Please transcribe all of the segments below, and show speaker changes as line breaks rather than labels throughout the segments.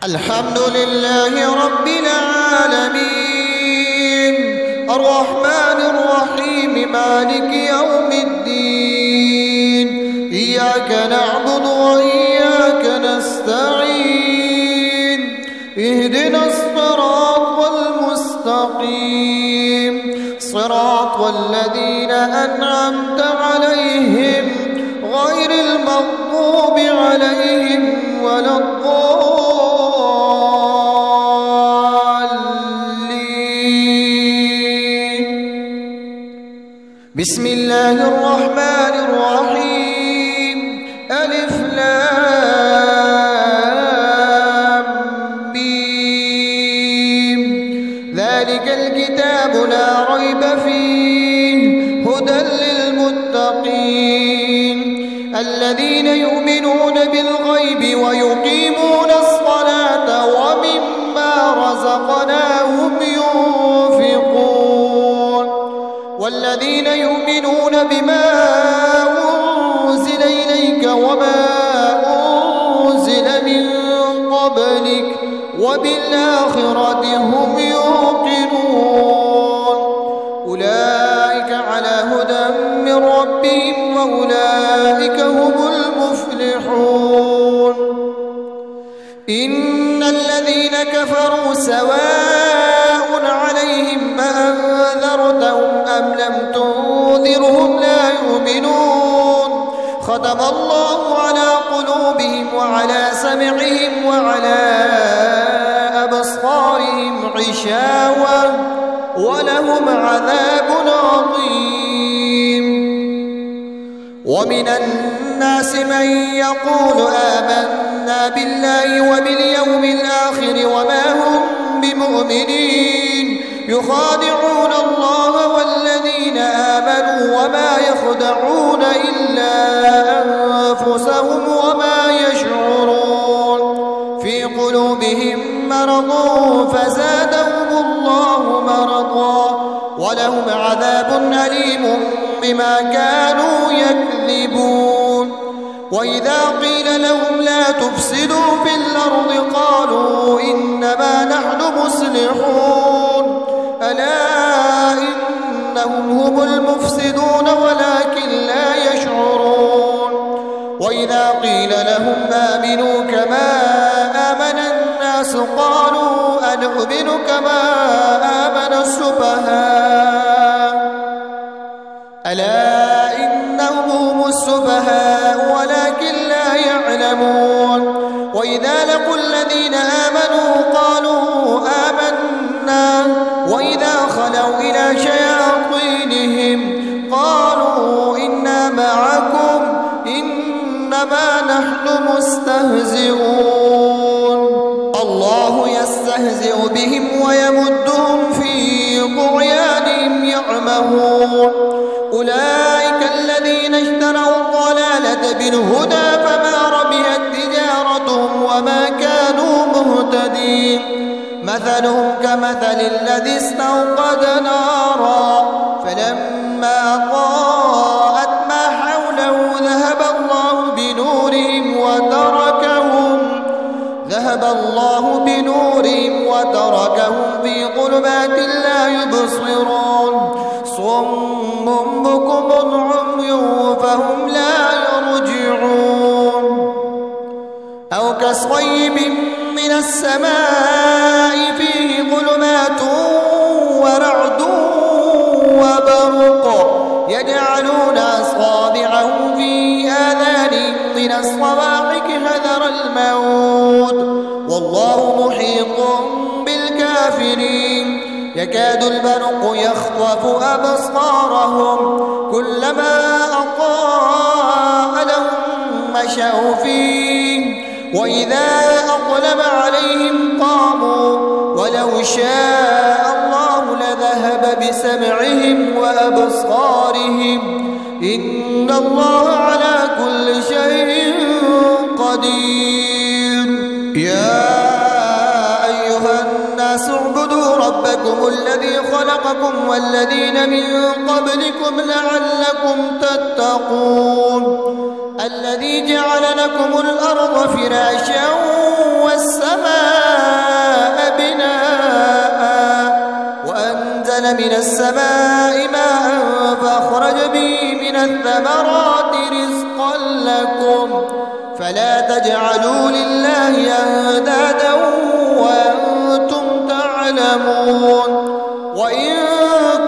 الحمد لله رب العالمين الرحمن الرحيم مالك يوم الدين إياك نعبد وإياك نستعين اهدنا الصراط المستقيم صراط الذين أنعمت عليهم غير المغضوب عليهم ولا الضالين. بسم الله الرحمن الرحيم ألف لام ميم ذلك الكتاب لا ريب فيه هدى للمتقين الذين يؤمنون بالغيب ويقيمون الصلاة ومما رزقناهم ينفقون والذين يؤمنون بما أنزل إليك وما أنزل من قبلك وبالآخرة هم يوقنون أولئك على هدى من ربهم وأولئك هم المفلحون. إن الذين كفروا سواء عليهم أأنذرتهم أم لم تنذرهم لا يؤمنون ختم الله على قلوبهم وعلى سمعهم وعلى أبصارهم غشاوة ولهم عذاب عظيم. ومن الناس من يقول آمنا بالله وباليوم الآخر وما هم بمؤمنين يخادعون الله والذين آمنوا وما يخدعون إلا أنفسهم وما يشعرون في قلوبهم مرض فزادهم الله مرضا ولهم عذاب أليم بما كانوا يكذبون. وإذا قيل لهم لا تفسدوا في الأرض قالوا إنما نحن مصلحون ألا إنهم هم المفسدون ولكن لا يشعرون. وإذا قيل لهم آمنوا كما آمن الناس قالوا أنؤمن كما آمن السفهاء ألا إنهم هم السفهاء ولكن لا يعلمون. وإذا لقوا الذين آمنوا قالوا آمنا وإذا خلوا إلى شياطينهم قالوا إنا معكم إنما نحن مستهزئون الله يستهزئ بهم ويمدهم في طغيانهم يعمهون. أولئك الذين اشتروا الضلالة بالهدى فما ربحت تجارتهم وما كانوا مهتدين. مثلهم كمثل الذي استوقد نارا فلما أضاءت ما حوله ذهب الله بنورهم وتركهم في ظلمات لا يبصرون صم بكم عمي فهم لا يرجعون. أو كصيب من السماء فيه ظلمات ورعد وبرق يجعلون أصابعهم في آذانهم من الصواعق حذر الموت والله محيط بالكافرين. يكاد البرق يخطف أبصارهم كلما أضاء لهم مشوا فيه وإذا أظلم عليهم قاموا ولو شاء الله لذهب بسمعهم وأبصارهم إن الله على كل شيء قدير. يا أيها الناس اعبدوا ربكم الذي خلقكم والذين من قبلكم لعلكم تتقون الذي جعل لكم الأرض فراشا والسماء من السماء ماء فأخرج به من الثمرات رزقا لكم فلا تجعلوا لله أندادا وأنتم تعلمون وإن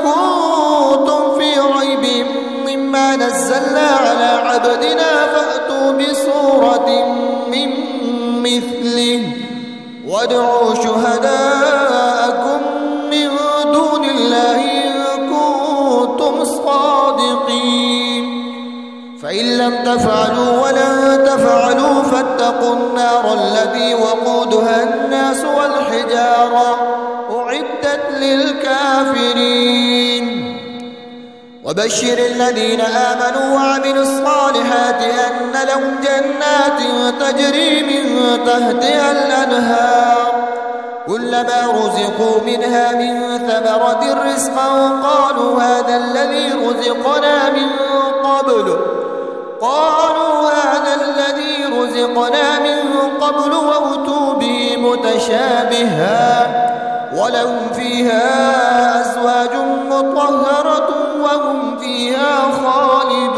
كنتم في ريب مما نزلنا على عبدنا فأتوا بسورة من مثله وادعوا شهداءكم من دون الله إن كنتم صادقين فإن لم تفعلوا ولن تفعلوا فاتقوا النار التي وقودها الناس والحجارة أعدت للكافرين وبشر الذين آمنوا وعملوا الصالحات أن لهم جنات تجري من تحتها الأنهار كلما رزقوا منها من ثمرة رزقا قالوا هذا الذي رزقنا من قبل وأتوا به متشابها ولهم فيها أزواج مطهرة وهم فيها خالدون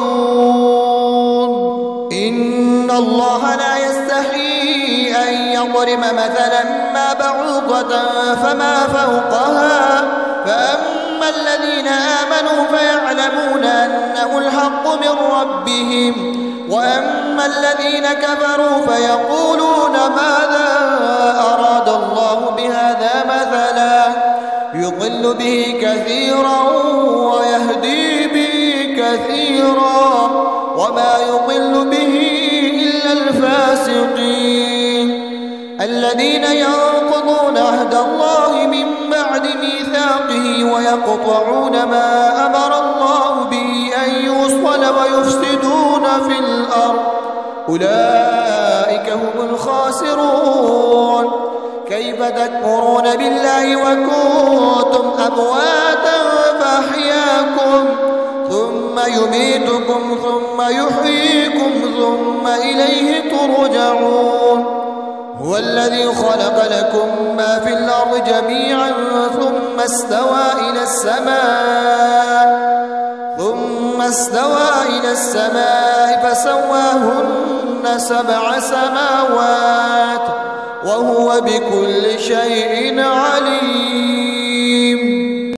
إن الله لا يستحيي أن يضرب مثلا ما بعوضة فما فوقها فأما الذين آمنوا فيعلمون أنه الحق من ربهم وأما الذين كفروا فيقولون ماذا أراد الله بهذا مثلا يضل به كثيرا ويهدي به كثيرا وما يضل به إلا الفاسقين الذين ينقضون عهد الله من بعد ميثاقه ويقطعون ما أمر الله به أن يوصل ويفسدون في الأرض أولئك هم الخاسرون كيف تكفرون بالله وكنتم أمواتا فأحياكم ثم يميتكم ثم يحييكم ثم إليه ترجعون هو الذي خلق لكم ما في الأرض جميعا ثم استوى إلى السماء فسواهن 7 سماوات وهو بكل شيء عليم